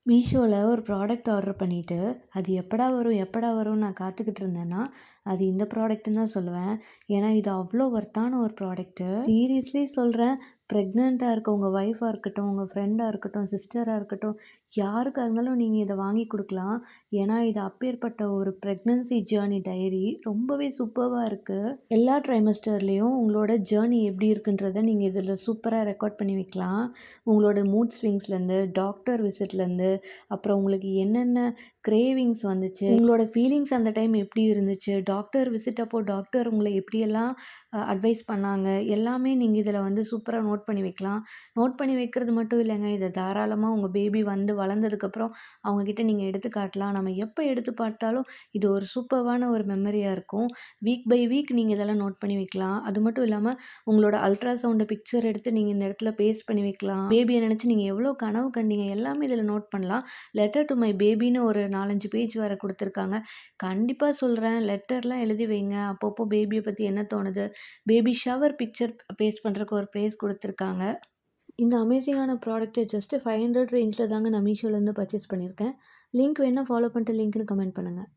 மீஷோவில் ஒரு product order பண்ணிவிட்டு அது எப்படா வரும் எப்படா வரும்னு நான் காத்துக்கிட்டு இருந்தேன்னா அது இந்த ப்ராடக்ட்டுன்னு தான் சொல்லுவேன். ஏன்னா இது அவ்வளோ ஒர்த்தான ஒரு ப்ராடக்ட்டு. சீரியஸ்லி சொல்கிறேன். ப்ரெக்னெண்ட்டாக இருக்க உங்கள் ஒய்ஃபாக இருக்கட்டும், உங்கள் ஃப்ரெண்டாக இருக்கட்டும், சிஸ்டராக இருக்கட்டும், யாருக்காக இருந்தாலும் நீங்கள் இதை வாங்கி கொடுக்கலாம். ஏன்னா இது அப்பேற்பட்ட ஒரு ப்ரெக்னன்சி ஜேர்னி டைரி ரொம்பவே சூப்பராக இருக்குது. எல்லா ட்ரைமஸ்டர்லேயும் உங்களோட ஜேர்னி எப்படி இருக்குன்றதை நீங்கள் இதில் சூப்பராக ரெக்கார்ட் பண்ணி வைக்கலாம். உங்களோட மூட் ஸ்விங்ஸ்லேருந்து, டாக்டர் விசிட்லேருந்து, அப்புறம் உங்களுக்கு என்னென்ன கிரேவிங்ஸ் வந்துச்சு, உங்களோட ஃபீலிங்ஸ் அந்த டைம் எப்படி இருந்துச்சு, டாக்டர் விசிட் அப்போ டாக்டர் உங்களை எப்படியெல்லாம் அட்வைஸ் பண்ணாங்க, எல்லாமே நீங்கள் இதில் வந்து சூப்பராக நோட் பண்ணி வைக்கலாம். நோட் பண்ணி வைக்கிறது மட்டும் இல்லைங்க, இதை தாராளமாக உங்கள் பேபி வந்து வளர்ந்ததுக்கப்புறம் அவங்கக்கிட்ட நீங்கள் எடுத்து காட்டலாம். நம்ம எப்போ எடுத்து பார்த்தாலும் இது ஒரு சூப்பர்வான ஒரு மெமரியாக இருக்கும். வீக் பை வீக் நீங்கள் இதெல்லாம் நோட் பண்ணி வைக்கலாம். அது மட்டும் இல்லாமல் உங்களோட அல்ட்ராசவுண்டு பிக்சர் எடுத்து நீங்கள் இந்த இடத்துல பேஸ்ட் பண்ணி வைக்கலாம். பேபியை நினச்சி நீங்கள் எவ்வளோ கனவு கண்டீங்க எல்லாமே இதில் நோட் பண்ணலாம். லெட்டர் டு மை பேபின்னு ஒரு 4-5 பேஜ் வேறு கொடுத்துருக்காங்க. கண்டிப்பாக சொல்கிறேன், லெட்டர்லாம் எழுதி வைங்க. அப்பப்போ பேபியை பற்றி என்ன தோணுது, பேபி ஷவர் பிக்சர் பேஸ்ட் பண்ணுறதுக்கு ஒரு பேஸ் கொடுத்துருக்காங்க. இந்த அமேசிங்கான ப்ராடக்ட்டை ஜஸ்ட்டு 500 ரேஞ்சில் தாங்க நான் மீஷோலேருந்து பர்ச்சேஸ் பண்ணியிருக்கேன். லிங்க் வேணால் ஃபாலோ பண்ணிட்டு லிங்க்னு கமெண்ட் பண்ணுங்கள்.